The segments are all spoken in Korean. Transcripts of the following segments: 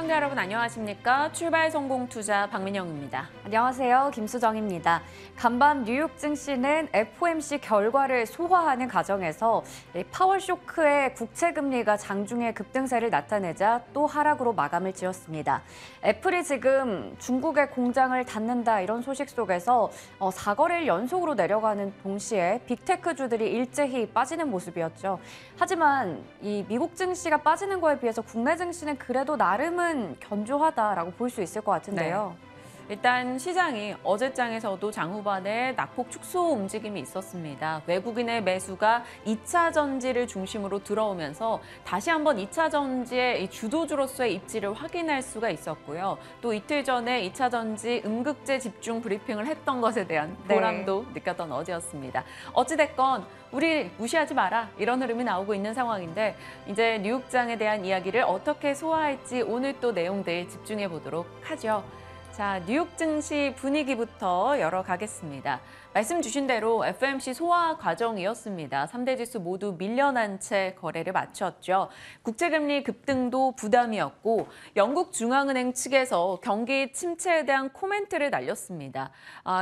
시청자 여러분 안녕하십니까? 출발 성공 투자 박민영입니다. 안녕하세요. 김수정입니다. 간밤 뉴욕 증시는 FOMC 결과를 소화하는 과정에서 파월 쇼크의 국채 금리가 장중에 급등세를 나타내자 또 하락으로 마감을 지었습니다. 애플이 지금 중국의 공장을 닫는다 이런 소식 속에서 4거래일 연속으로 내려가는 동시에 빅테크주들이 일제히 빠지는 모습이었죠. 하지만 이 미국 증시가 빠지는 거에 비해서 국내 증시는 그래도 나름은 견조하다라고 볼 수 있을 것 같은데요. 네. 일단 시장이 어제장에서도 장후반에 낙폭 축소 움직임이 있었습니다. 외국인의 매수가 2차 전지를 중심으로 들어오면서 다시 한번 2차 전지의 주도주로서의 입지를 확인할 수가 있었고요. 또 이틀 전에 2차 전지 음극재 집중 브리핑을 했던 것에 대한 보람도 느꼈던 어제였습니다. 어찌됐건 우리 무시하지 마라 이런 흐름이 나오고 있는 상황인데 이제 뉴욕장에 대한 이야기를 어떻게 소화할지 오늘 또 내용들 집중해 보도록 하죠. 자, 뉴욕 증시 분위기부터 열어가겠습니다. 말씀 주신 대로 FOMC 소화 과정이었습니다. 3대 지수 모두 밀려난 채 거래를 마쳤죠. 국채금리 급등도 부담이었고 영국 중앙은행 측에서 경기 침체에 대한 코멘트를 날렸습니다.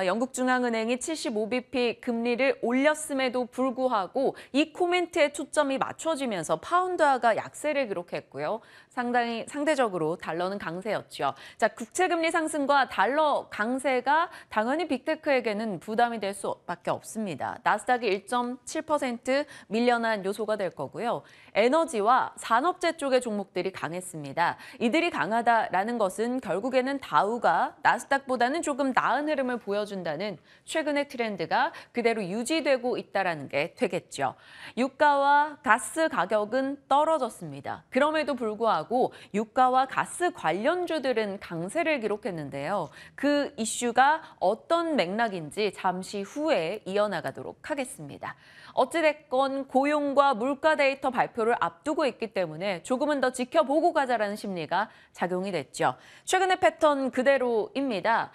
영국 중앙은행이 75bp 금리를 올렸음에도 불구하고 이 코멘트에 초점이 맞춰지면서 파운드화가 약세를 기록했고요. 상대적으로 달러는 강세였죠. 자, 국채금리 상승과 달러 강세가 당연히 빅테크에게는 부담이 될 수밖에 없습니다. 나스닥이 1.7% 밀려난 요소가 될 거고요. 에너지와 산업재 쪽의 종목들이 강했습니다. 이들이 강하다라는 것은 결국에는 다우가 나스닥보다는 조금 나은 흐름을 보여준다는 최근의 트렌드가 그대로 유지되고 있다는 게 되겠죠. 유가와 가스 가격은 떨어졌습니다. 그럼에도 불구하고 유가와 가스 관련주들은 강세를 기록했는데요. 그 이슈가 어떤 맥락인지 잠시 후에 이어나가도록 하겠습니다. 어찌됐건 고용과 물가 데이터 발표를 앞두고 있기 때문에 조금은 더 지켜보고 가자라는 심리가 작용이 됐죠. 최근의 패턴 그대로입니다.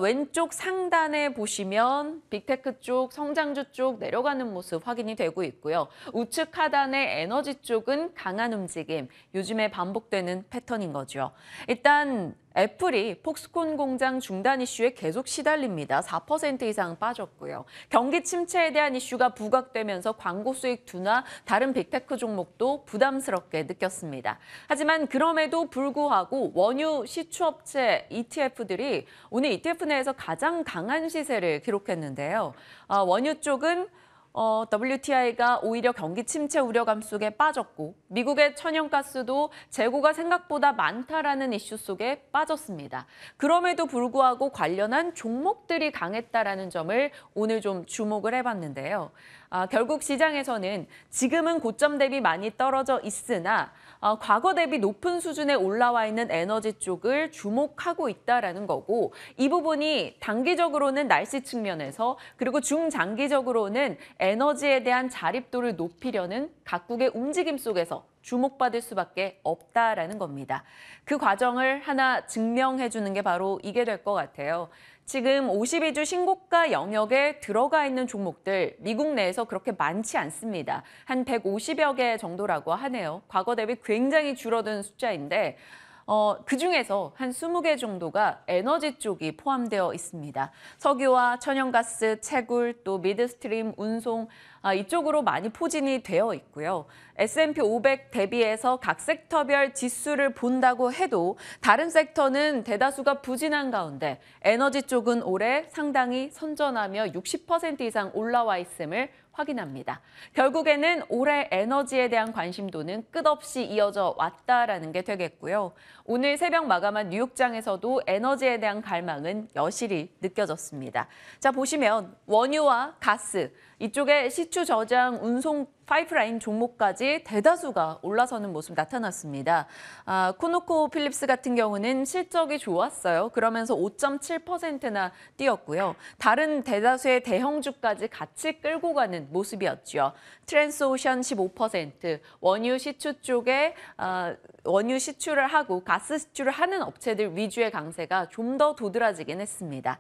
왼쪽 상단에 보시면 빅테크 쪽, 성장주 쪽 내려가는 모습 확인이 되고 있고요. 우측 하단의 에너지 쪽은 강한 움직임, 요즘에 반복되는 패턴인 거죠. 일단 애플이 폭스콘 공장 중단 이슈에 계속 시달립니다. 4% 이상 빠졌고요. 경기 침체에 대한 이슈가 부각되면서 광고 수익 둔화, 다른 빅테크 종목도 부담스럽게 느꼈습니다. 하지만 그럼에도 불구하고 원유 시추업체 ETF들이 오늘 ETF 내에서 가장 강한 시세를 기록했는데요. 원유 쪽은 WTI가 오히려 경기 침체 우려감 속에 빠졌고 미국의 천연가스도 재고가 생각보다 많다라는 이슈 속에 빠졌습니다. 그럼에도 불구하고 관련한 종목들이 강했다라는 점을 오늘 좀 주목을 해봤는데요. 결국 시장에서는 지금은 고점 대비 많이 떨어져 있으나 과거 대비 높은 수준에 올라와 있는 에너지 쪽을 주목하고 있다라는 거고 이 부분이 단기적으로는 날씨 측면에서 그리고 중장기적으로는 에너지에 대한 자립도를 높이려는 각국의 움직임 속에서 주목받을 수밖에 없다라는 겁니다. 그 과정을 하나 증명해 주는 게 바로 이게 될 것 같아요. 지금 52주 신고가 영역에 들어가 있는 종목들 미국 내에서 그렇게 많지 않습니다. 한 150여 개 정도라고 하네요. 과거 대비 굉장히 줄어든 숫자인데 그중에서 한 20개 정도가 에너지 쪽이 포함되어 있습니다. 석유와 천연가스, 채굴, 또 미드스트림, 운송 이쪽으로 많이 포진이 되어 있고요. S&P 500 대비해서 각 섹터별 지수를 본다고 해도 다른 섹터는 대다수가 부진한 가운데 에너지 쪽은 올해 상당히 선전하며 60% 이상 올라와 있음을 확인합니다. 결국에는 올해 에너지에 대한 관심도는 끝없이 이어져 왔다라는 게 되겠고요. 오늘 새벽 마감한 뉴욕장에서도 에너지에 대한 갈망은 여실히 느껴졌습니다. 자, 보시면 원유와 가스, 이쪽에 시추 저장, 운송 파이프라인 종목까지 대다수가 올라서는 모습 나타났습니다. 코노코필립스 같은 경우는 실적이 좋았어요. 그러면서 5.7%나 뛰었고요. 다른 대다수의 대형주까지 같이 끌고 가는 모습이었죠. 트랜스오션 15%, 원유 시추 쪽에 원유 시추를 하고 가스 시추를 하는 업체들 위주의 강세가 좀 더 도드라지긴 했습니다.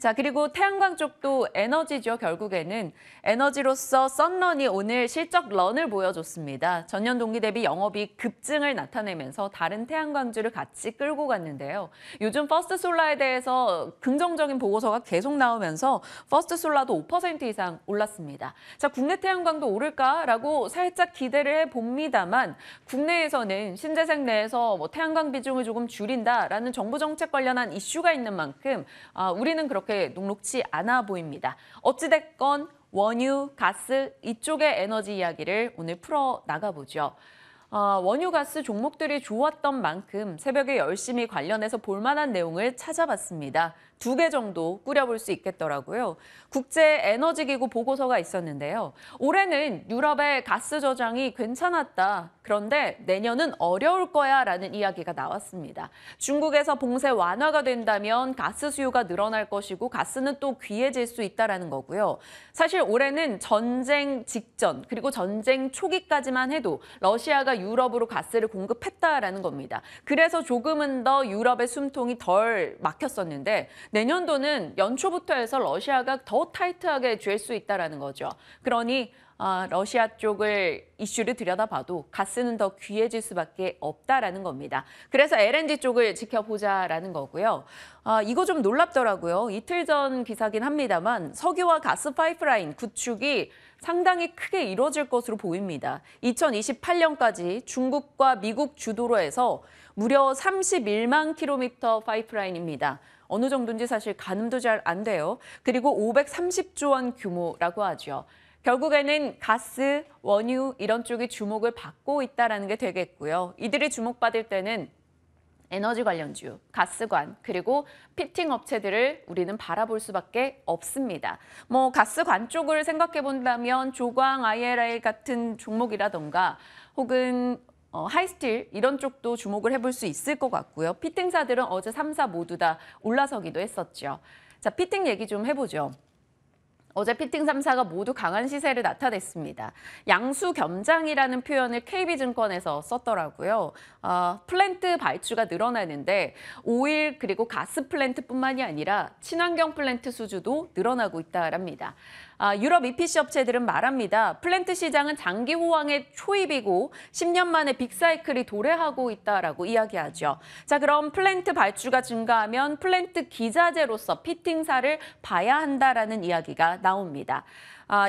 자, 그리고 태양광 쪽도 에너지죠. 결국에는 에너지로서 썬런이 오늘 실적 런을 보여줬습니다. 전년 동기 대비 영업이익 급증을 나타내면서 다른 태양광주를 같이 끌고 갔는데요. 요즘 퍼스트솔라에 대해서 긍정적인 보고서가 계속 나오면서 퍼스트솔라도 5% 이상 올랐습니다. 자, 국내 태양광도 오를까라고 살짝 기대를 해봅니다만 국내에서는 신재생 내에서 태양광 비중을 조금 줄인다라는 정부 정책 관련한 이슈가 있는 만큼 우리는 그렇게 녹록치 않아 보입니다. 어찌됐건 원유, 가스 이쪽의 에너지 이야기를 오늘 풀어 나가보죠. 원유, 가스 종목들이 좋았던 만큼 새벽에 열심히 관련해서 볼만한 내용을 찾아봤습니다. 2개 정도 꾸려볼 수 있겠더라고요. 국제에너지기구 보고서가 있었는데요. 올해는 유럽의 가스 저장이 괜찮았다. 그런데 내년은 어려울 거야 라는 이야기가 나왔습니다. 중국에서 봉쇄 완화가 된다면 가스 수요가 늘어날 것이고 가스는 또 귀해질 수 있다는 거고요. 사실 올해는 전쟁 직전 그리고 전쟁 초기까지만 해도 러시아가 유럽으로 가스를 공급했다라는 겁니다. 그래서 조금은 더 유럽의 숨통이 덜 막혔었는데 내년도는 연초부터 해서 러시아가 더 타이트하게 쥘 수 있다는 거죠. 그러니 러시아 쪽을 이슈를 들여다봐도 가스는 더 귀해질 수밖에 없다라는 겁니다. 그래서 LNG 쪽을 지켜보자라는 거고요. 이거 좀 놀랍더라고요. 이틀 전 기사긴 합니다만 석유와 가스 파이프라인 구축이 상당히 크게 이루어질 것으로 보입니다. 2028년까지 중국과 미국 주도로 해서 무려 31만 킬로미터 파이프라인입니다. 어느 정도인지 사실 가늠도 잘 안 돼요. 그리고 530조 원 규모라고 하죠. 결국에는 가스, 원유 이런 쪽이 주목을 받고 있다는 게 되겠고요. 이들이 주목받을 때는 에너지 관련주, 가스관, 그리고 피팅 업체들을 우리는 바라볼 수밖에 없습니다. 가스관 쪽을 생각해 본다면 조광, IRA 같은 종목이라던가 혹은 하이스틸 이런 쪽도 주목을 해볼 수 있을 것 같고요. 피팅사들은 어제 3사 모두 다 올라서기도 했었죠. 자, 피팅 얘기 좀 해보죠. 어제 피팅 3사가 모두 강한 시세를 나타냈습니다. 양수 겸장이라는 표현을 KB증권에서 썼더라고요. 플랜트 발주가 늘어나는데 오일 그리고 가스 플랜트뿐만이 아니라 친환경 플랜트 수주도 늘어나고 있다랍니다. 유럽 EPC 업체들은 말합니다. 플랜트 시장은 장기 호황의 초입이고 10년 만에 빅사이클이 도래하고 있다라고 이야기하죠. 자, 그럼 플랜트 발주가 증가하면 플랜트 기자재로서 피팅사를 봐야 한다라는 이야기가 나옵니다.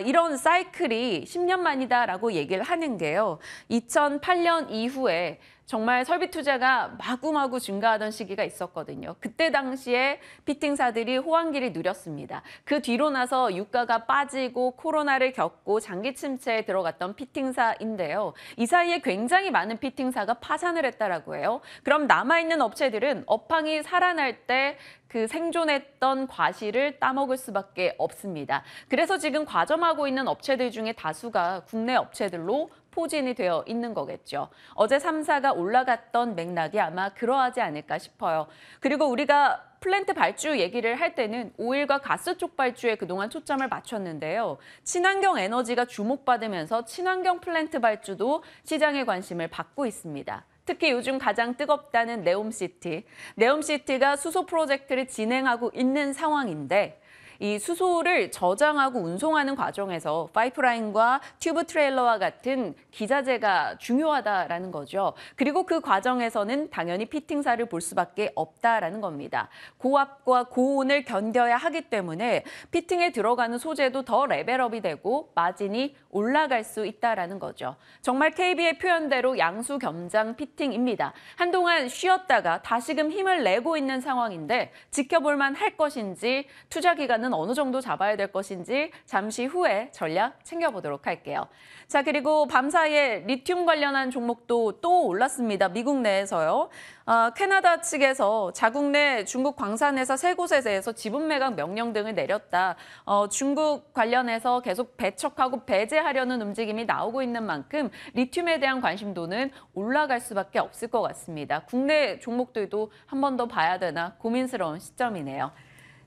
이런 사이클이 10년 만이다라고 얘기를 하는 게요. 2008년 이후에 정말 설비 투자가 마구마구 증가하던 시기가 있었거든요. 그때 당시에 피팅사들이 호황기를 누렸습니다. 그 뒤로 나서 유가가 빠지고 코로나를 겪고 장기 침체에 들어갔던 피팅사인데요. 이 사이에 굉장히 많은 피팅사가 파산을 했다라고 해요. 그럼 남아있는 업체들은 업황이 살아날 때 그 생존했던 과실을 따먹을 수밖에 없습니다. 그래서 지금 과점하고 있는 업체들 중에 다수가 국내 업체들로 포진이 되어 있는 거겠죠. 어제 3사가 올라갔던 맥락이 아마 그러하지 않을까 싶어요. 그리고 우리가 플랜트 발주 얘기를 할 때는 오일과 가스 쪽 발주에 그동안 초점을 맞췄는데요. 친환경 에너지가 주목받으면서 친환경 플랜트 발주도 시장의 관심을 받고 있습니다. 특히 요즘 가장 뜨겁다는 네옴시티. 네옴시티가 수소 프로젝트를 진행하고 있는 상황인데 이 수소를 저장하고 운송하는 과정에서 파이프라인과 튜브 트레일러와 같은 기자재가 중요하다라는 거죠. 그리고 그 과정에서는 당연히 피팅사를 볼 수밖에 없다라는 겁니다. 고압과 고온을 견뎌야 하기 때문에 피팅에 들어가는 소재도 더 레벨업이 되고 마진이 올라갈 수 있다라는 거죠. 정말 KB의 표현대로 양수 겸장 피팅입니다. 한동안 쉬었다가 다시금 힘을 내고 있는 상황인데 지켜볼 만할 것인지 투자 기간은 어느 정도 잡아야 될 것인지 잠시 후에 전략 챙겨보도록 할게요. 자, 그리고 밤사이에 리튬 관련한 종목도 또 올랐습니다. 미국 내에서요. 캐나다 측에서 자국 내 중국 광산회사 세 곳에 대해서 지분 매각 명령 등을 내렸다. 중국 관련해서 계속 배척하고 배제하려는 움직임이 나오고 있는 만큼 리튬에 대한 관심도는 올라갈 수밖에 없을 것 같습니다. 국내 종목들도 한 번 더 봐야 되나 고민스러운 시점이네요.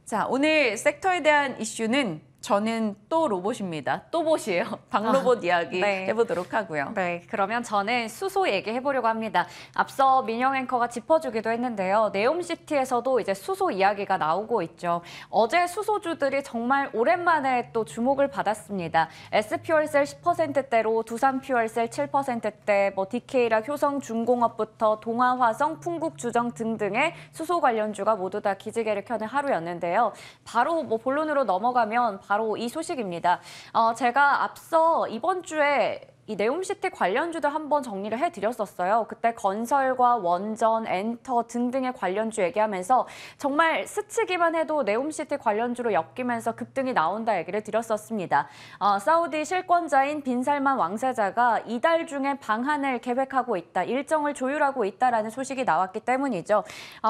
자, 오늘 섹터에 대한 이슈는 저는 또 로봇입니다. 또 봇이에요. 방로봇 이야기 네. 해보도록 하고요. 네, 그러면 저는 수소 얘기해보려고 합니다. 앞서 민영 앵커가 짚어주기도 했는데요. 네옴시티에서도 이제 수소 이야기가 나오고 있죠. 어제 수소주들이 정말 오랜만에 또 주목을 받았습니다. S퓨얼셀 10%대로 두산퓨얼셀 7%대, DK락, 효성중공업부터 동아화성, 풍국주정 등등의 수소 관련주가 모두 다 기지개를 켜는 하루였는데요. 바로 본론으로 넘어가면 바로 이 소식입니다. 제가 앞서 이번 주에 이 네옴시티 관련주들 한번 정리를 해드렸었어요. 그때 건설과 원전, 엔터 등등의 관련주 얘기하면서 정말 스치기만 해도 네옴시티 관련주로 엮이면서 급등이 나온다 얘기를 드렸었습니다. 사우디 실권자인 빈살만 왕세자가 이달 중에 방한을 계획하고 있다, 일정을 조율하고 있다라는 소식이 나왔기 때문이죠.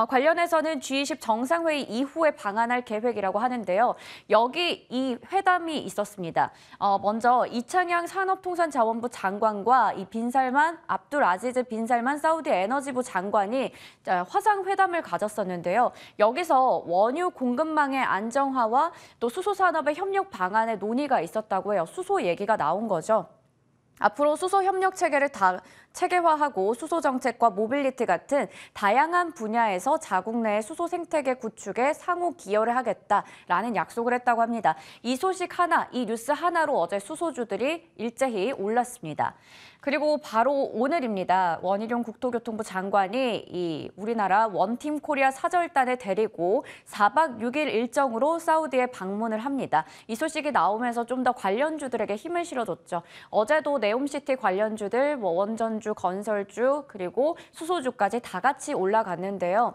관련해서는 G20 정상회의 이후에 방한할 계획이라고 하는데요. 여기 이 회담이 있었습니다. 먼저 이창양 산업통상자원부 장관과 이 빈살만 압둘 아지즈 빈살만 사우디 에너지부 장관이 화상 회담을 가졌었는데요. 여기서 원유 공급망의 안정화와 또 수소 산업의 협력 방안의 논의가 있었다고 해요. 수소 얘기가 나온 거죠. 앞으로 수소 협력 체계를 체계화하고 수소 정책과 모빌리티 같은 다양한 분야에서 자국 내 수소 생태계 구축에 상호 기여를 하겠다라는 약속을 했다고 합니다. 이 소식 하나, 이 뉴스 하나로 어제 수소주들이 일제히 올랐습니다. 그리고 바로 오늘입니다. 원희룡 국토교통부 장관이 이 우리나라 원팀 코리아 사절단을 데리고 4박 6일 일정으로 사우디에 방문을 합니다. 이 소식이 나오면서 좀 더 관련주들에게 힘을 실어줬죠. 어제도 네옴시티 관련주들, 원전주, 건설주, 그리고 수소주까지 다 같이 올라갔는데요.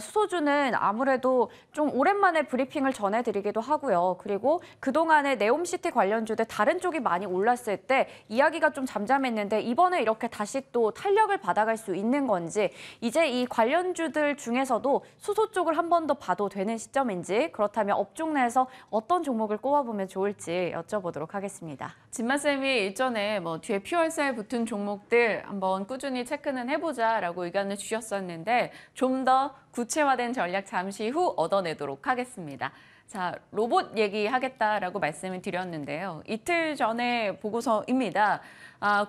수소주는 아무래도 좀 오랜만에 브리핑을 전해드리기도 하고요. 그리고 그동안에 네옴시티 관련주들 다른 쪽이 많이 올랐을 때 이야기가 좀 잠잠했는데 이번에 이렇게 다시 또 탄력을 받아갈 수 있는 건지 이제 이 관련주들 중에서도 수소 쪽을 한 번 더 봐도 되는 시점인지 그렇다면 업종 내에서 어떤 종목을 꼽아보면 좋을지 여쭤보도록 하겠습니다. 진만쌤이 일전에 뒤에 퓨얼셀 붙은 종목들 한번 꾸준히 체크는 해보자라고 의견을 주셨었는데 좀 더 구체화된 전략 잠시 후 얻어내도록 하겠습니다. 자, 로봇 얘기하겠다라고 말씀을 드렸는데요. 이틀 전에 보고서입니다.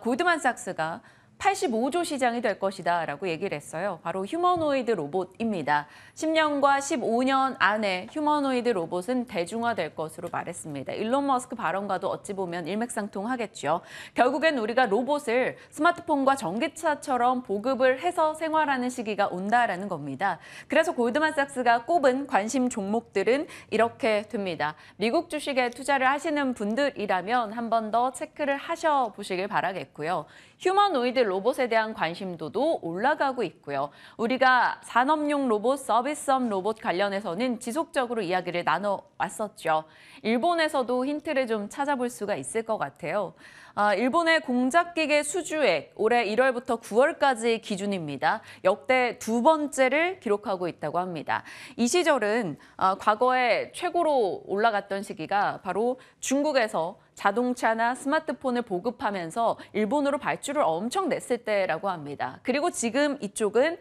골드만삭스가 85조 시장이 될 것이다 라고 얘기를 했어요. 바로 휴머노이드 로봇입니다. 10년과 15년 안에 휴머노이드 로봇은 대중화될 것으로 말했습니다. 일론 머스크 발언과도 어찌 보면 일맥상통하겠죠. 결국엔 우리가 로봇을 스마트폰과 전기차처럼 보급을 해서 생활하는 시기가 온다라는 겁니다. 그래서 골드만삭스가 꼽은 관심 종목들은 이렇게 됩니다. 미국 주식에 투자를 하시는 분들이라면 한 번 더 체크를 하셔보시길 바라겠고요. 휴머노이드 로봇에 대한 관심도도 올라가고 있고요. 우리가 산업용 로봇, 서비스업 로봇 관련해서는 지속적으로 이야기를 나눠왔었죠. 일본에서도 힌트를 좀 찾아볼 수가 있을 것 같아요. 일본의 공작기계 수주액 올해 1월부터 9월까지 기준입니다. 역대 두 번째를 기록하고 있다고 합니다. 이 시절은 과거에 최고로 올라갔던 시기가 바로 중국에서 자동차나 스마트폰을 보급하면서 일본으로 발주를 엄청 냈을 때라고 합니다. 그리고 지금 이쪽은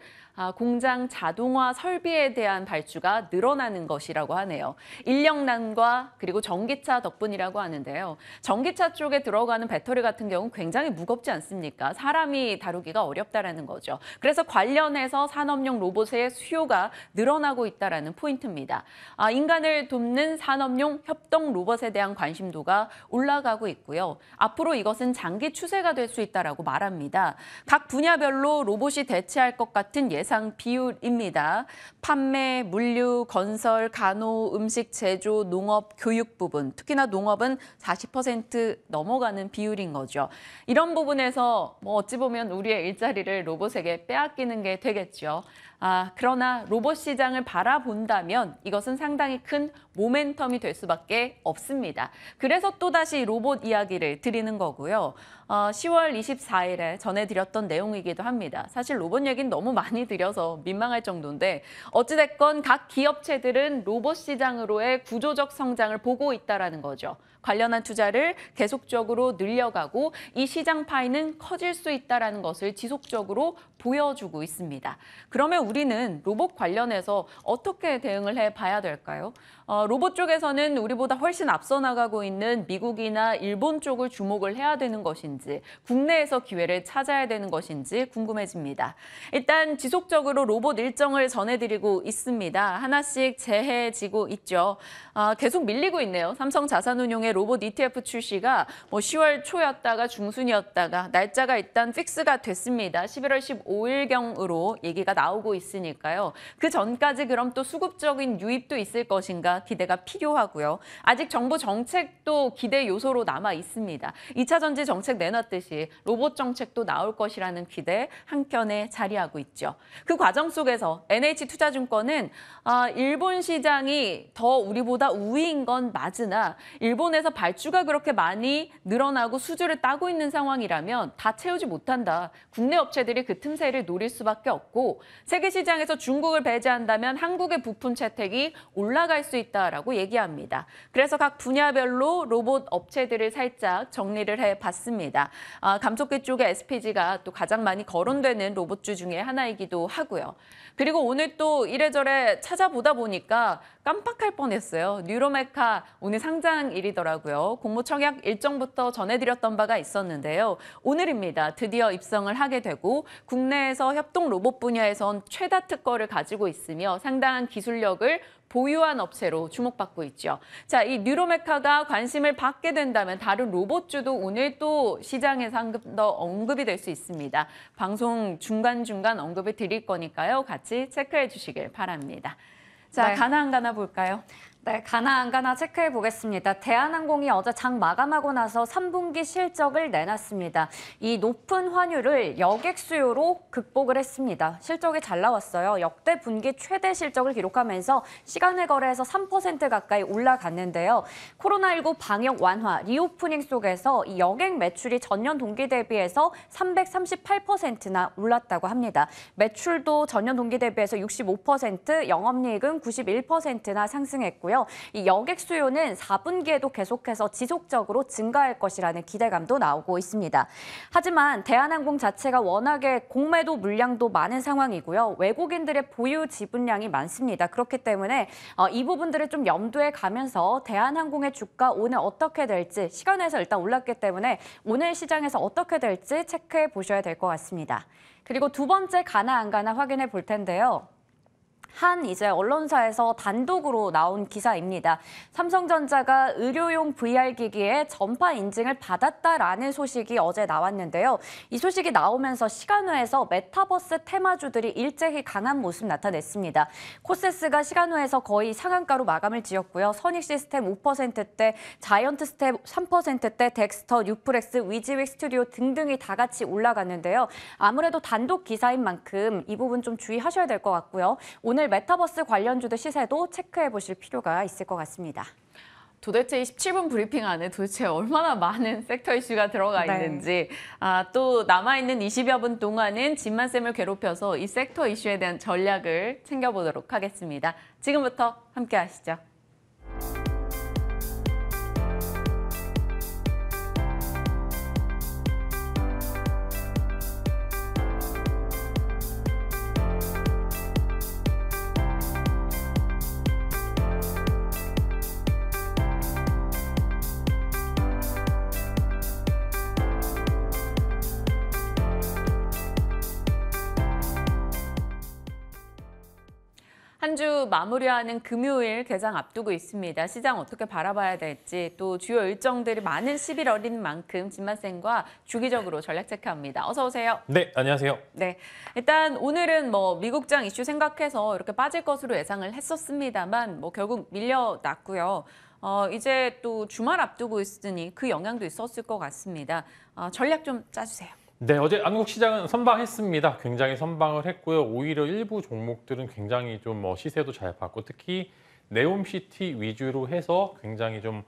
공장 자동화 설비에 대한 발주가 늘어나는 것이라고 하네요. 인력난과 그리고 전기차 덕분이라고 하는데요. 전기차 쪽에 들어가는 배터리 같은 경우는 굉장히 무겁지 않습니까? 사람이 다루기가 어렵다라는 거죠. 그래서 관련해서 산업용 로봇의 수요가 늘어나고 있다라는 포인트입니다. 인간을 돕는 산업용 협동 로봇에 대한 관심도가 올라가고 있고요. 앞으로 이것은 장기 추세가 될 수 있다라고 말합니다. 각 분야별로 로봇이 대체할 것 같은 예상 비율입니다. 판매, 물류, 건설, 간호, 음식, 제조, 농업, 교육 부분, 특히나 농업은 40% 넘어가는 비율인 거죠. 이런 부분에서 어찌 보면 우리의 일자리를 로봇에게 빼앗기는 게 되겠죠. 그러나 로봇 시장을 바라본다면 이것은 상당히 큰 모멘텀이 될 수밖에 없습니다. 그래서 또다시 로봇 이야기를 드리는 거고요. 10월 24일에 전해드렸던 내용이기도 합니다. 사실 로봇 얘기는 너무 많이 드려서 민망할 정도인데 어찌됐건 각 기업체들은 로봇 시장으로의 구조적 성장을 보고 있다는 거죠. 관련한 투자를 계속적으로 늘려가고 이 시장 파이는 커질 수 있다는 것을 지속적으로 보여주고 있습니다. 그러면 우리는 로봇 관련해서 어떻게 대응을 해봐야 될까요? 로봇 쪽에서는 우리보다 훨씬 앞서 나가고 있는 미국이나 일본 쪽을 주목을 해야 되는 것인지, 국내에서 기회를 찾아야 되는 것인지 궁금해집니다. 일단 지속적으로 로봇 일정을 전해드리고 있습니다. 하나씩 재해지고 있죠. 계속 밀리고 있네요. 삼성자산운용의 로봇 ETF 출시가 10월 초였다가 중순이었다가 날짜가 일단 픽스가 됐습니다. 11월 15일경으로 얘기가 나오고 있으니까요. 그 전까지 그럼 또 수급적인 유입도 있을 것인가 기대가 필요하고요. 아직 정부 정책도 기대 요소로 남아 있습니다. 2차 전지 정책 내놨듯이 로봇 정책도 나올 것이라는 기대 한켠에 자리하고 있죠. 그 과정 속에서 NH투자증권은 일본 시장이 더 우리보다 우위인 건 맞으나 일본에서 발주가 그렇게 많이 늘어나고 수주를 따고 있는 상황이라면 다 채우지 못한다. 국내 업체들이 그 틈새를 노릴 수밖에 없고 세계 시장에서 중국을 배제한다면 한국의 부품 채택이 올라갈 수 있다라고 얘기합니다. 그래서 각 분야별로 로봇 업체들을 살짝 정리를 해봤습니다. 감속기 쪽에 SPG가 또 가장 많이 거론되는 로봇주 중에 하나이기도 하고요. 그리고 오늘 또 이래저래 찾아보다 보니까 깜빡할 뻔했어요. 뉴로메카 오늘 상장일이더라고요. 공모 청약 일정부터 전해드렸던 바가 있었는데요. 오늘입니다. 드디어 입성을 하게 되고 국내에서 협동 로봇 분야에선 최다 특허를 가지고 있으며 상당한 기술력을 보유한 업체로 주목받고 있죠. 자, 이 뉴로메카가 관심을 받게 된다면 다른 로봇주도 오늘 또 시장에서 한 더 언급이 될 수 있습니다. 방송 중간중간 언급을 드릴 거니까요. 같이 체크해 주시길 바랍니다. 자, 네. 가나 안 가나 볼까요? 네, 가나 안 가나 체크해 보겠습니다. 대한항공이 어제 장 마감하고 나서 3분기 실적을 내놨습니다. 이 높은 환율을 여객 수요로 극복을 했습니다. 실적이 잘 나왔어요. 역대 분기 최대 실적을 기록하면서 시간외 거래에서 3% 가까이 올라갔는데요. 코로나19 방역 완화, 리오프닝 속에서 이 여객 매출이 전년 동기 대비해서 338%나 올랐다고 합니다. 매출도 전년 동기 대비해서 65%, 영업이익은 91%나 상승했고요. 이 여객 수요는 4분기에도 계속해서 지속적으로 증가할 것이라는 기대감도 나오고 있습니다. 하지만 대한항공 자체가 워낙에 공매도 물량도 많은 상황이고요. 외국인들의 보유 지분량이 많습니다. 그렇기 때문에 이 부분들을 좀 염두에 가면서 대한항공의 주가 오늘 어떻게 될지 시간에서 일단 올랐기 때문에 오늘 시장에서 어떻게 될지 체크해 보셔야 될 것 같습니다. 그리고 두 번째 가나 안 가나 확인해 볼 텐데요. 한 이제 언론사에서 단독으로 나온 기사입니다. 삼성전자가 의료용 VR-기기에 전파 인증을 받았다라는 소식이 어제 나왔는데요. 이 소식이 나오면서 시간외에서 메타버스 테마주들이 일제히 강한 모습 나타냈습니다. 코세스가 시간외에서 거의 상한가로 마감을 지었고요. 선익시스템 5%대, 자이언트 스텝 3%대, 덱스터, 뉴플렉스, 위지윅 스튜디오 등등이 다 같이 올라갔는데요. 아무래도 단독 기사인 만큼 이 부분 좀 주의하셔야 될 것 같고요. 오늘 메타버스 관련주들 시세도 체크해 보실 필요가 있을 것 같습니다. 도대체 27분 브리핑 안에 도대체 얼마나 많은 섹터 이슈가 들어가 있는지 또 남아있는 20여 분 동안은 진만쌤을 괴롭혀서 이 섹터 이슈에 대한 전략을 챙겨보도록 하겠습니다. 지금부터 함께 하시죠. 한 주 마무리하는 금요일 개장 앞두고 있습니다. 시장 어떻게 바라봐야 될지 또 주요 일정들이 많은 11월인 만큼 진만쌤과 주기적으로 전략 체크합니다. 어서 오세요. 네, 안녕하세요. 네, 일단 오늘은 미국장 이슈 생각해서 이렇게 빠질 것으로 예상을 했었습니다만 결국 밀려났고요. 이제 또 주말 앞두고 있으니 그 영향도 있었을 것 같습니다. 전략 좀 짜주세요. 네, 어제 한국 시장은 선방했습니다. 굉장히 선방을 했고요. 오히려 일부 종목들은 굉장히 좀 시세도 잘 봤고 특히 네옴시티 위주로 해서 굉장히 좀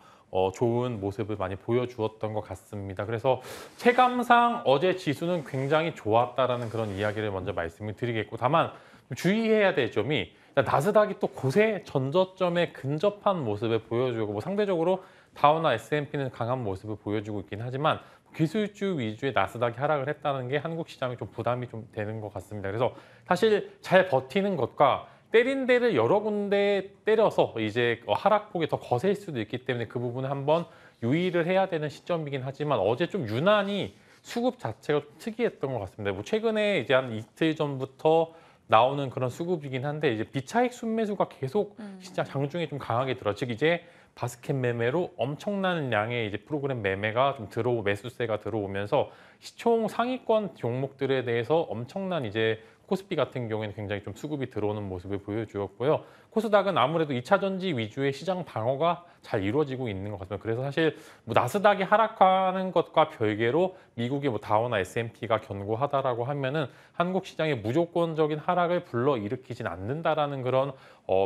좋은 모습을 많이 보여주었던 것 같습니다. 그래서 체감상 어제 지수는 굉장히 좋았다라는 그런 이야기를 먼저 말씀을 드리겠고 다만 주의해야 될 점이 나스닥이 또 곳에 전저점에 근접한 모습을 보여주고 상대적으로 다우나 S&P는 강한 모습을 보여주고 있긴 하지만 기술주 위주의 나스닥이 하락을 했다는 게 한국 시장이 좀 부담이 좀 되는 것 같습니다. 그래서 사실 잘 버티는 것과 때린 데를 여러 군데 때려서 이제 하락폭이 더 거셀 수도 있기 때문에 그 부분을 한번 유의를 해야 되는 시점이긴 하지만 어제 좀 유난히 수급 자체가 좀 특이했던 것 같습니다. 뭐 최근에 이제 한 이틀 전부터 나오는 그런 수급이긴 한데 이제 비차익 순매수가 계속 시장 장중에 좀 강하게 들어. 즉 이제 바스켓 매매로 엄청난 양의 이제 프로그램 매매가 좀 매수세가 들어오면서 시총 상위권 종목들에 대해서 엄청난 이제 코스피 같은 경우에는 굉장히 좀 수급이 들어오는 모습을 보여주었고요. 코스닥은 아무래도 2차 전지 위주의 시장 방어가 잘 이루어지고 있는 것 같습니다. 그래서 사실 뭐 나스닥이 하락하는 것과 별개로 미국의 뭐 다우나 S&P가 견고하다라고 하면은 한국 시장의 무조건적인 하락을 불러일으키진 않는다라는 그런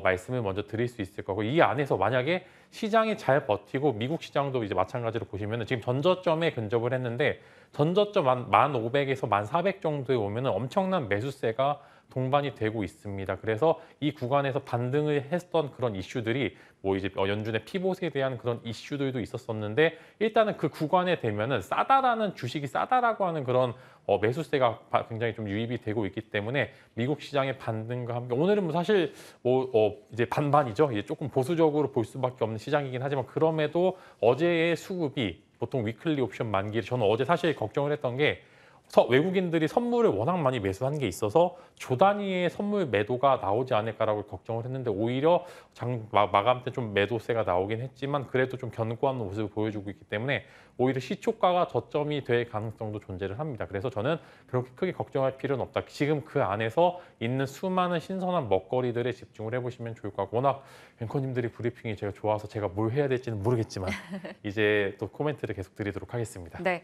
말씀을 먼저 드릴 수 있을 거고 이 안에서 만약에 시장이 잘 버티고 미국 시장도 이제 마찬가지로 보시면은 지금 전저점에 근접을 했는데 전저점 1,500에서 1,400 정도에 오면은 엄청난 매수세가 동반이 되고 있습니다. 그래서 이 구간에서 반등을 했던 그런 이슈들이 뭐 이제 연준의 피봇에 대한 그런 이슈들도 있었었는데 일단은 그 구간에 되면은 싸다라는 주식이 싸다라고 하는 그런 매수세가 굉장히 좀 유입이 되고 있기 때문에 미국 시장의 반등과 함께 오늘은 뭐 사실 이제 반반이죠. 이제 조금 보수적으로 볼 수밖에 없는 시장이긴 하지만 그럼에도 어제의 수급이 보통 위클리 옵션 만기를 저는 어제 사실 걱정을 했던 게 외국인들이 선물을 워낙 많이 매수한 게 있어서 조 단위의 선물 매도가 나오지 않을까라고 걱정을 했는데 오히려 마감 때 좀 매도세가 나오긴 했지만 그래도 좀 견고한 모습을 보여주고 있기 때문에 오히려 시초가가 저점이 될 가능성도 존재를 합니다. 그래서 저는 그렇게 크게 걱정할 필요는 없다. 지금 그 안에서 있는 수많은 신선한 먹거리들에 집중을 해보시면 좋을 것 같고 워낙 앵커님들이 브리핑이 제가 좋아서 제가 뭘 해야 될지는 모르겠지만 이제 또 코멘트를 계속 드리도록 하겠습니다. 네.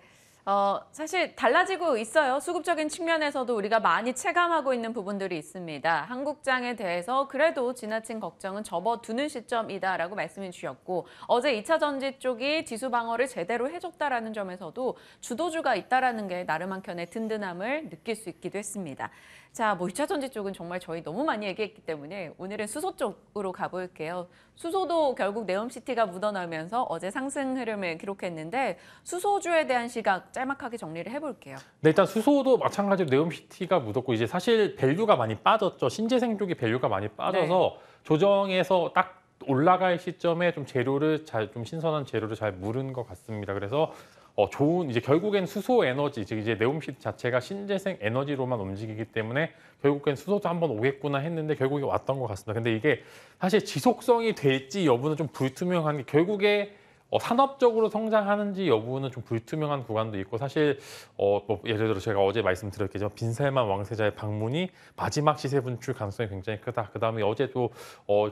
사실 달라지고 있어요. 수급적인 측면에서도 우리가 많이 체감하고 있는 부분들이 있습니다. 한국장에 대해서 그래도 지나친 걱정은 접어두는 시점이다라고 말씀해 주셨고 어제 2차 전지 쪽이 지수 방어를 제대로 해줬다라는 점에서도 주도주가 있다라는 게 나름 한켠의 든든함을 느낄 수 있기도 했습니다. 자, 뭐 2차 전지 쪽은 정말 저희 너무 많이 얘기했기 때문에 오늘은 수소 쪽으로 가볼게요. 수소도 결국 네옴시티가 묻어나면서 어제 상승 흐름을 기록했는데 수소주에 대한 시각 짤막하게 정리를 해볼게요. 네, 일단 수소도 마찬가지로 네옴시티가 묻었고 이제 사실 밸류가 많이 빠졌죠. 신재생 쪽이 밸류가 많이 빠져서 조정에서 딱 올라갈 시점에 좀 좀 신선한 재료를 잘 물은 것 같습니다. 그래서 좋은 이제 결국엔 수소 에너지 즉 이제 네옴시티 자체가 신재생 에너지로만 움직이기 때문에 결국엔 수소도 한번 오겠구나 했는데 결국에 왔던 것 같습니다. 근데 이게 사실 지속성이 될지 여부는 좀 불투명한 게 결국에 산업적으로 성장하는지 여부는 좀 불투명한 구간도 있고 사실 뭐 예를 들어 제가 어제 말씀드렸겠지만 빈살만 왕세자의 방문이 마지막 시세 분출 가능성이 굉장히 크다. 그다음에 어제도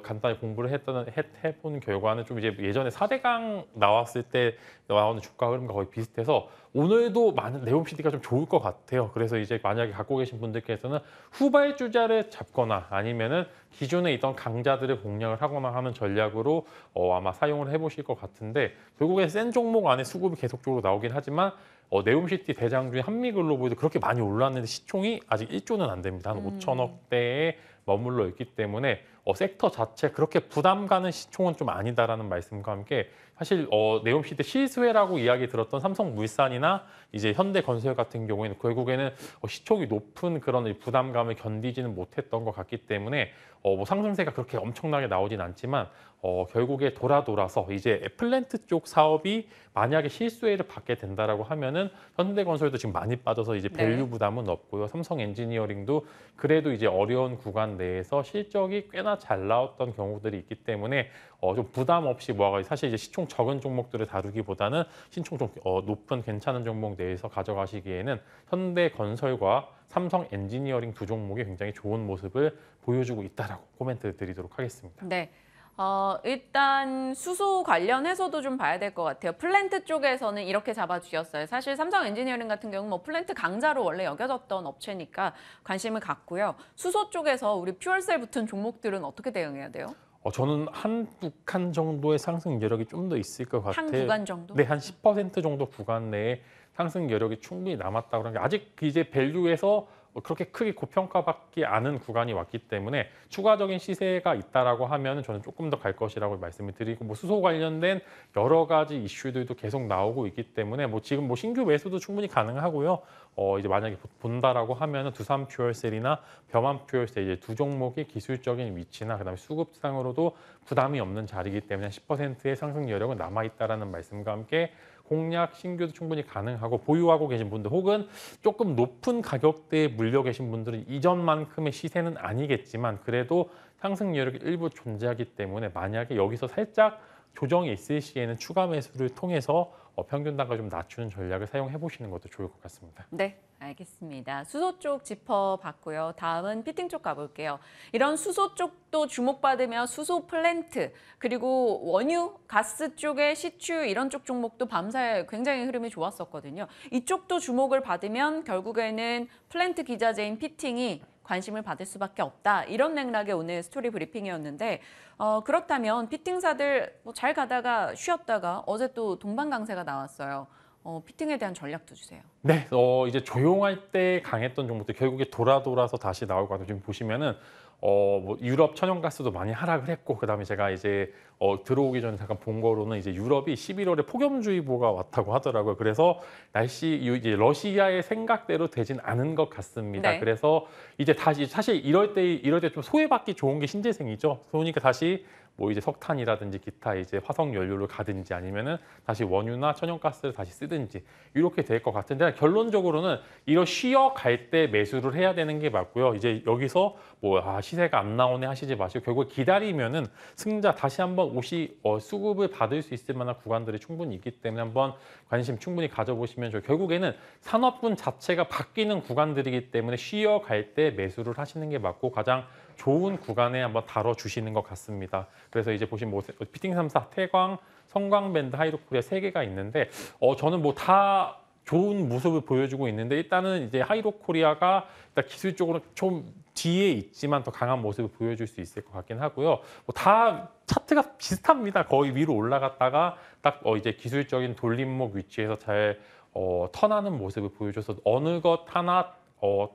간단히 공부를 해본 결과는 좀 이제 예전에 4대강 나왔을 때 나오는 주가 흐름과 거의 비슷해서 오늘도 많은 네옴시티가 좀 좋을 것 같아요. 그래서 이제 만약에 갖고 계신 분들께서는 후발주자를 잡거나 아니면은 기존에 있던 강자들을 공략을 하거나 하는 전략으로 아마 사용을 해보실 것 같은데 결국에 센 종목 안에 수급이 계속적으로 나오긴 하지만 네옴시티 대장주인 한미글로벌도 그렇게 많이 올랐는데 시총이 아직 1조는 안 됩니다. 한 5천억대에 머물러 있기 때문에 섹터 자체 그렇게 부담 가는 시총은 좀 아니다라는 말씀과 함께 사실 네옴시티 실수혜라고 이야기 들었던 삼성물산이나 이제 현대건설 같은 경우에는 결국에는 시총이 높은 그런 부담감을 견디지는 못했던 것 같기 때문에 뭐 상승세가 그렇게 엄청나게 나오진 않지만 결국에 돌아서 이제 플랜트 쪽 사업이 만약에 실수혜를 받게 된다라고 하면은 현대건설도 지금 많이 빠져서 이제 밸류 부담은 없고요. 삼성 엔지니어링도 그래도 이제 어려운 구간 내에서 실적이 꽤나 잘 나왔던 경우들이 있기 때문에 좀 부담 없이 사실 이제 시총 적은 종목들을 다루기보다는 시총 좀 높은 괜찮은 종목 내에서 가져가시기에는 현대건설과 삼성 엔지니어링 두 종목이 굉장히 좋은 모습을 보여주고 있다라고 코멘트 드리도록 하겠습니다. 네. 일단 수소 관련해서도 좀 봐야 될 것 같아요. 플랜트 쪽에서는 이렇게 잡아주셨어요. 사실 삼성 엔지니어링 같은 경우는 뭐 플랜트 강자로 원래 여겨졌던 업체니까 관심을 갖고요. 수소 쪽에서 우리 퓨얼셀 붙은 종목들은 어떻게 대응해야 돼요? 저는 한두 칸 정도의 상승 여력이 좀 더 있을 것 같아요. 한 구간 정도? 네, 한 10% 정도 구간 내에 상승 여력이 충분히 남았다고 하는 게 아직 이제 밸류에서 그렇게 크게 고평가받지 않은 구간이 왔기 때문에 추가적인 시세가 있다라고 하면 저는 조금 더 갈 것이라고 말씀을 드리고 뭐 수소 관련된 여러 가지 이슈들도 계속 나오고 있기 때문에 뭐 지금 뭐 신규 매수도 충분히 가능하고요. 이제 만약에 본다라고 하면은 두산 퓨얼셀이나 병암 퓨얼셀 이제 두 종목의 기술적인 위치나 그다음에 수급상으로도 부담이 없는 자리이기 때문에 10%의 상승 여력은 남아 있다라는 말씀과 함께 공략 신규도 충분히 가능하고 보유하고 계신 분들 혹은 조금 높은 가격대에 물려 계신 분들은 이전만큼의 시세는 아니겠지만 그래도 상승 여력이 일부 존재하기 때문에 만약에 여기서 살짝 조정이 있을 시에는 추가 매수를 통해서 평균 단가 좀 낮추는 전략을 사용해 보시는 것도 좋을 것 같습니다. 네, 알겠습니다. 수소 쪽 짚어봤고요. 다음은 피팅 쪽 가볼게요. 이런 수소 쪽도 주목받으며 수소 플랜트 그리고 원유, 가스 쪽의 시추 이런 쪽 종목도 밤사이 굉장히 흐름이 좋았었거든요. 이쪽도 주목을 받으면 결국에는 플랜트 기자재인 피팅이 관심을 받을 수밖에 없다. 이런 맥락의 오늘 스토리 브리핑이었는데 그렇다면 피팅사들 잘 가다가 쉬었다가 어제 또 동반 강세가 나왔어요. 피팅에 대한 전략도 주세요. 네, 이제 조용할 때 강했던 종목들 결국에 돌아서 다시 나올 것 같아요. 지금 보시면은 뭐 유럽 천연가스도 많이 하락을 했고 그다음에 제가 이제 들어오기 전에 잠깐 본 거로는 이제 유럽이 11월에 폭염주의보가 왔다고 하더라고요. 그래서 날씨 이제 러시아의 생각대로 되진 않은 것 같습니다. 네. 그래서 이제 다시 사실 이럴 때 좀 소외받기 좋은 게 신재생이죠. 그러니까 다시 뭐 이제 석탄이라든지 기타 이제 화석 연료를 가든지 아니면은 다시 원유나 천연가스를 다시 쓰든지 이렇게 될 것 같은데 결론적으로는 이런 쉬어갈 때 매수를 해야 되는 게 맞고요. 이제 여기서 뭐 시세가 안 나오네 하시지 마시고 결국 기다리면은 승자 다시 한번 수급을 받을 수 있을 만한 구간들이 충분히 있기 때문에 한번 관심 충분히 가져보시면 좋아요. 결국에는 산업군 자체가 바뀌는 구간들이기 때문에 쉬어갈 때 매수를 하시는 게 맞고 가장 좋은 구간에 한번 다뤄주시는 것 같습니다. 그래서 이제 보시면 뭐 피팅 3사, 태광, 성광밴드, 하이로코리아 3개가 있는데 저는 뭐 다 좋은 모습을 보여주고 있는데 일단은 이제 하이로코리아가 일단 기술적으로 좀 뒤에 있지만 더 강한 모습을 보여줄 수 있을 것 같긴 하고요. 뭐 다 차트가 비슷합니다. 거의 위로 올라갔다가 딱 이제 기술적인 돌림목 위치에서 잘 턴하는 모습을 보여줘서 어느 것 하나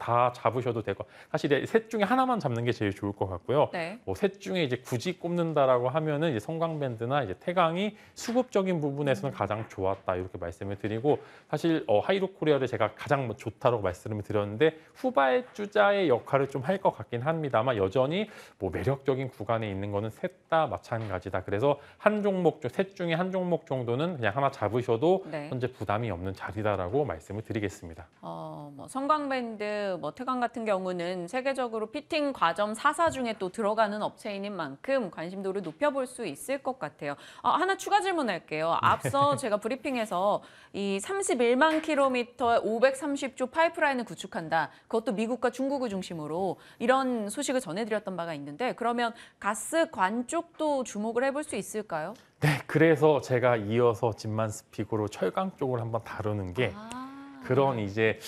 다 잡으셔도 되고 사실 셋 중에 하나만 잡는 게 제일 좋을 것 같고요. 네. 뭐 셋 중에 이제 굳이 꼽는다라고 하면은 이제 성광밴드나 이제 태광이 수급적인 부분에서는 가장 좋았다 이렇게 말씀을 드리고 사실 하이로코리아를 제가 가장 좋다라고 말씀을 드렸는데 후발주자의 역할을 좀 할 것 같긴 합니다만 여전히 뭐 매력적인 구간에 있는 거는 셋 다 마찬가지다. 그래서 한 종목 셋 중에 한 종목 정도는 그냥 하나 잡으셔도 네. 현재 부담이 없는 자리다라고 말씀을 드리겠습니다. 뭐 성광밴드, 뭐 태광 같은 경우는 세계적으로 피팅 과점 4사 중에 또 들어가는 업체인 만큼 관심도를 높여볼 수 있을 것 같아요. 하나 추가 질문할게요. 앞서 제가 브리핑에서 이 31만 킬로미터에 530조 파이프라인을 구축한다. 그것도 미국과 중국을 중심으로 이런 소식을 전해드렸던 바가 있는데 그러면 가스관 쪽도 주목을 해볼 수 있을까요? 네, 그래서 제가 이어서 집만 스픽으로 철강 쪽을 한번 다루는 게 그런 이제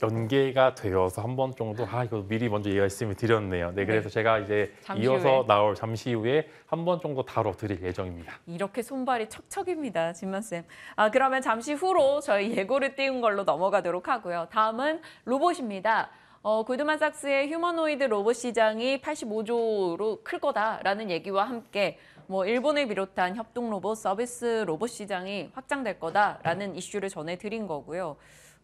연계가 되어서 한 번 정도 이거 미리 먼저 말씀을 드렸네요. 네, 그래서 제가 이제 잠시 이어서 후에. 나올 잠시 후에 한 번 정도 다뤄드릴 예정입니다. 이렇게 손발이 척척입니다, 진만쌤. 그러면 잠시 후로 저희 예고를 띄운 걸로 넘어가도록 하고요. 다음은 로봇입니다. 골드만삭스의 휴머노이드 로봇 시장이 85조로 클 거다라는 얘기와 함께 뭐 일본을 비롯한 협동 로봇, 서비스 로봇 시장이 확장될 거다라는 이슈를 전해드린 거고요.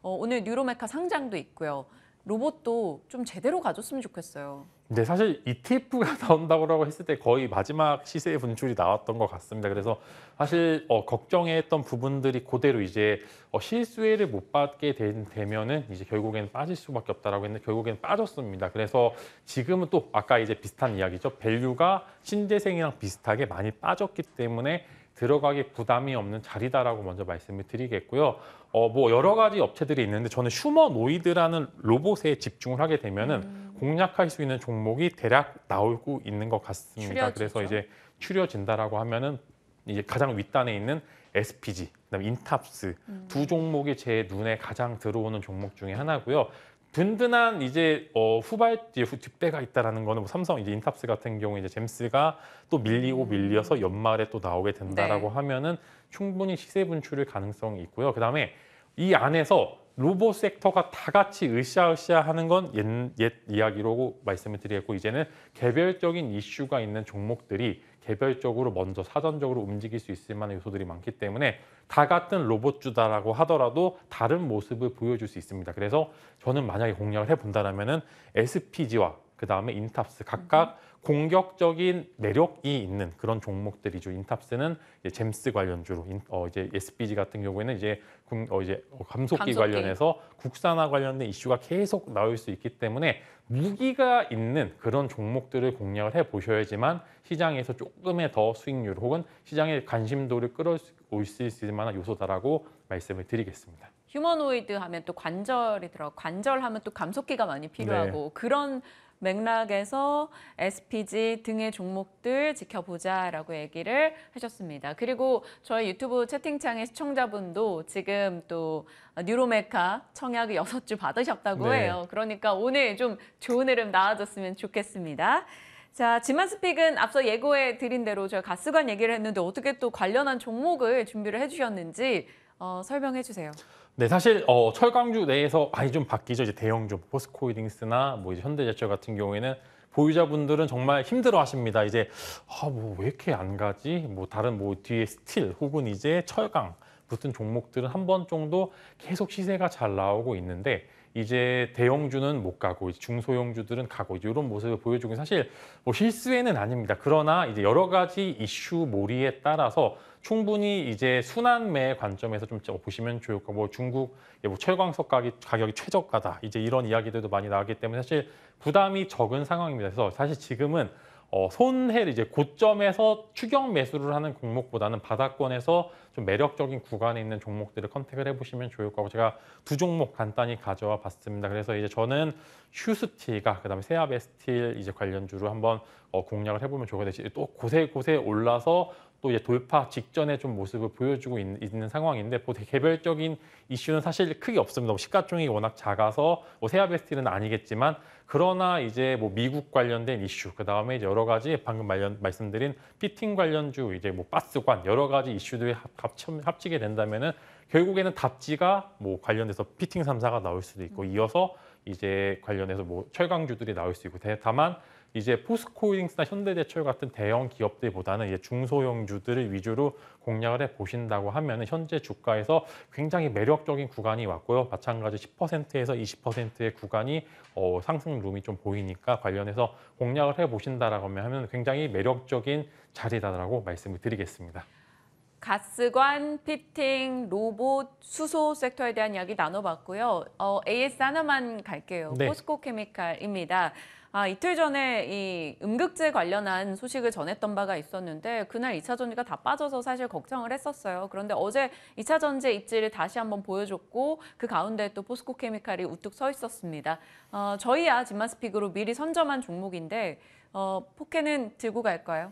오늘 뉴로메카 상장도 있고요. 로봇도 좀 제대로 가줬으면 좋겠어요. 근데 사실 ETF가 나온다고 했을 때 거의 마지막 시세 분출이 나왔던 것 같습니다. 그래서 사실 걱정했던 부분들이 그대로 이제 실수혜를 못 받게 되면은 이제 결국에는 빠질 수밖에 없다라고 했는데 결국에는 빠졌습니다. 그래서 지금은 또 아까 이제 비슷한 이야기죠. 밸류가 신재생이랑 비슷하게 많이 빠졌기 때문에 들어가기 부담이 없는 자리다라고 먼저 말씀을 드리겠고요. 뭐 여러 가지 업체들이 있는데 저는 휴머노이드라는 로봇에 집중을 하게 되면은 공략할 수 있는 종목이 대략 나오고 있는 것 같습니다. 추려지죠. 그래서 이제 추려진다라고 하면은 이제 가장 윗단에 있는 SPG, 그다음에 인탑스 두 종목이 제 눈에 가장 들어오는 종목 중에 하나고요. 든든한 이제 뒷배가 있다라는 거는 뭐 삼성 이제 인탑스 같은 경우 이제 잼스가 또 밀려서 연말에 또 나오게 된다라고 네. 하면은 충분히 시세 분출일 가능성이 있고요. 그다음에 이 안에서 로봇 섹터가 다 같이 으쌰으쌰 하는 건 옛 이야기라고 말씀을 드리겠고 이제는 개별적인 이슈가 있는 종목들이 개별적으로 먼저 사전적으로 움직일 수 있을 만한 요소들이 많기 때문에 다 같은 로봇주다라고 하더라도 다른 모습을 보여줄 수 있습니다. 그래서 저는 만약에 공략을 해본다면은 SPG와 그다음에 인탑스 각각 공격적인 매력이 있는 그런 종목들이죠. 인탑스는 이제 잼스 관련주로, 이제 SPG 같은 경우에는 이제 감속기 관련해서 국산화 관련된 이슈가 계속 나올 수 있기 때문에 무기가 있는 그런 종목들을 공략을 해보셔야지만 시장에서 조금의 더 수익률 혹은 시장의 관심도를 끌어올 수 있을 만한 요소다라고 말씀을 드리겠습니다. 휴머노이드 하면 또 관절이 들어가고 관절하면 또 감속기가 많이 필요하고 그런 맥락에서 SPG 등의 종목들 지켜보자라고 얘기를 하셨습니다. 그리고 저희 유튜브 채팅창의 시청자분도 지금 또 뉴로메카 청약을 6주 받으셨다고 해요. 그러니까 오늘 좀 좋은 흐름 나와줬으면 좋겠습니다. 자, 지만스픽은 앞서 예고해 드린 대로 저희 가스관 얘기를 했는데 어떻게 또 관련한 종목을 준비를 해주셨는지 설명해 주세요. 네, 사실 철강주 내에서 많이 좀 바뀌죠. 이제 대형주, 포스코홀딩스나 뭐 이제 현대제철 같은 경우에는 보유자분들은 정말 힘들어하십니다. 이제 뭐 왜 이렇게 안 가지? 뭐 다른 뭐 뒤에 스틸 혹은 이제 철강 붙은 종목들은 한 번 정도 계속 시세가 잘 나오고 있는데 이제 대형주는 못 가고 이제 중소형주들은 가고 이런 모습을 보여주고 사실 뭐 실수에는 아닙니다. 그러나 이제 여러 가지 이슈 몰이에 따라서 충분히 이제 순환매 관점에서 좀 보시면 좋을 거고 뭐 중국 뭐 철광석 가격이 최저가다 이제 이런 이야기들도 많이 나오기 때문에 사실 부담이 적은 상황입니다. 그래서 사실 지금은 손해를 이제 고점에서 추격 매수를 하는 종목보다는 바닥권에서 좀 매력적인 구간에 있는 종목들을 컨택을 해보시면 좋을 거고 제가 두 종목 간단히 가져와 봤습니다. 그래서 이제 저는 휴스틸과 그다음에 세아베스틸 이제 관련주로 한번 공략을 해보면 좋겠는데 또 곳에 올라서 또 이제 돌파 직전에 좀 모습을 보여주고 있는 상황인데 뭐 개별적인 이슈는 사실 크게 없습니다. 뭐 시가총액이 워낙 작아서 뭐 세아베스틸은 아니겠지만 그러나 이제 뭐 미국 관련된 이슈 그다음에 이제 여러 가지 방금 말씀드린 피팅 관련주 이제 뭐 가스관 여러 가지 이슈들이 합치게 된다면은 결국에는 답지가 뭐 관련돼서 피팅 3사가 나올 수도 있고 이어서 이제 관련해서 뭐 철강주들이 나올 수 있고 다만 이제 포스코홀딩스나 현대제철 같은 대형 기업들보다는 이제 중소형주들을 위주로 공략을 해 보신다고 하면 현재 주가에서 굉장히 매력적인 구간이 왔고요. 마찬가지 10%에서 20%의 구간이 상승 룸이 좀 보이니까 관련해서 공략을 해 보신다라고 하면 굉장히 매력적인 자리다라고 말씀을 드리겠습니다. 가스관, 피팅, 로봇, 수소 섹터에 대한 이야기 나눠봤고요. AS 하나만 갈게요. 네. 포스코케미칼입니다. 이틀 전에 이 음극재 관련한 소식을 전했던 바가 있었는데 그날 2차 전지가 다 빠져서 사실 걱정을 했었어요. 그런데 어제 2차 전지 입지를 다시 한번 보여줬고 그 가운데 또 포스코케미칼이 우뚝 서 있었습니다. 저희야 지만스픽으로 미리 선점한 종목인데 포케는 들고 갈까요?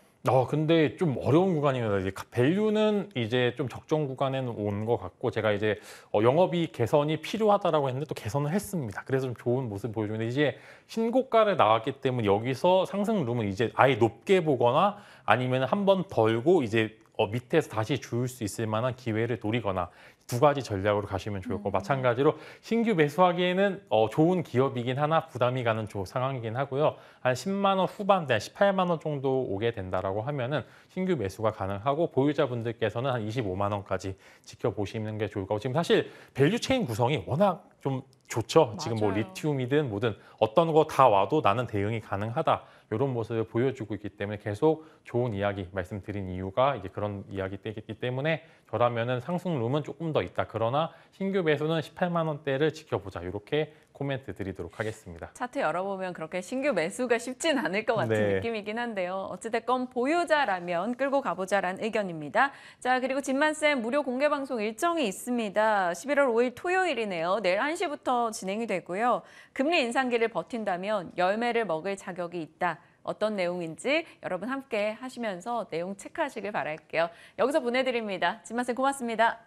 근데 좀 어려운 구간이에요. 이제 밸류는 이제 좀 적정 구간에는 온 것 같고 제가 이제 영업이익 개선이 필요하다라고 했는데 또 개선을 했습니다. 그래서 좀 좋은 모습 보여주는데 이제 신고가를 나왔기 때문에 여기서 상승 룸은 이제 아예 높게 보거나 아니면 한 번 벌고 이제 밑에서 다시 줄 수 있을 만한 기회를 노리거나 두 가지 전략으로 가시면 좋을 거고 마찬가지로 신규 매수하기에는 좋은 기업이긴 하나 부담이 가는 상황이긴 하고요. 한 10만 원 후반대, 18만 원 정도 오게 된다라고 하면은 신규 매수가 가능하고 보유자분들께서는 한 25만 원까지 지켜보시는 게 좋을 거고 지금 사실 밸류 체인 구성이 워낙 좀 좋죠. 맞아요. 지금 뭐 리튬이든 뭐든 어떤 거 다 와도 나는 대응이 가능하다. 이런 모습을 보여주고 있기 때문에 계속 좋은 이야기 말씀드린 이유가 이제 그런 이야기이기 때문에 저라면은 상승룸은 조금 더 있다. 그러나 신규 매수는 18만 원대를 지켜보자. 이렇게 코멘트 드리도록 하겠습니다. 차트 열어보면 그렇게 신규 매수가 쉽진 않을 것 같은 네. 느낌이긴 한데요. 어찌됐건 보유자라면 끌고 가보자라는 의견입니다. 자, 그리고 진만쌤 무료 공개 방송 일정이 있습니다. 11월 5일 토요일이네요. 내일 1시부터 진행이 되고요. 금리 인상기를 버틴다면 열매를 먹을 자격이 있다. 어떤 내용인지 여러분 함께 하시면서 내용 체크하시길 바랄게요. 여기서 보내드립니다. 진만쌤 고맙습니다.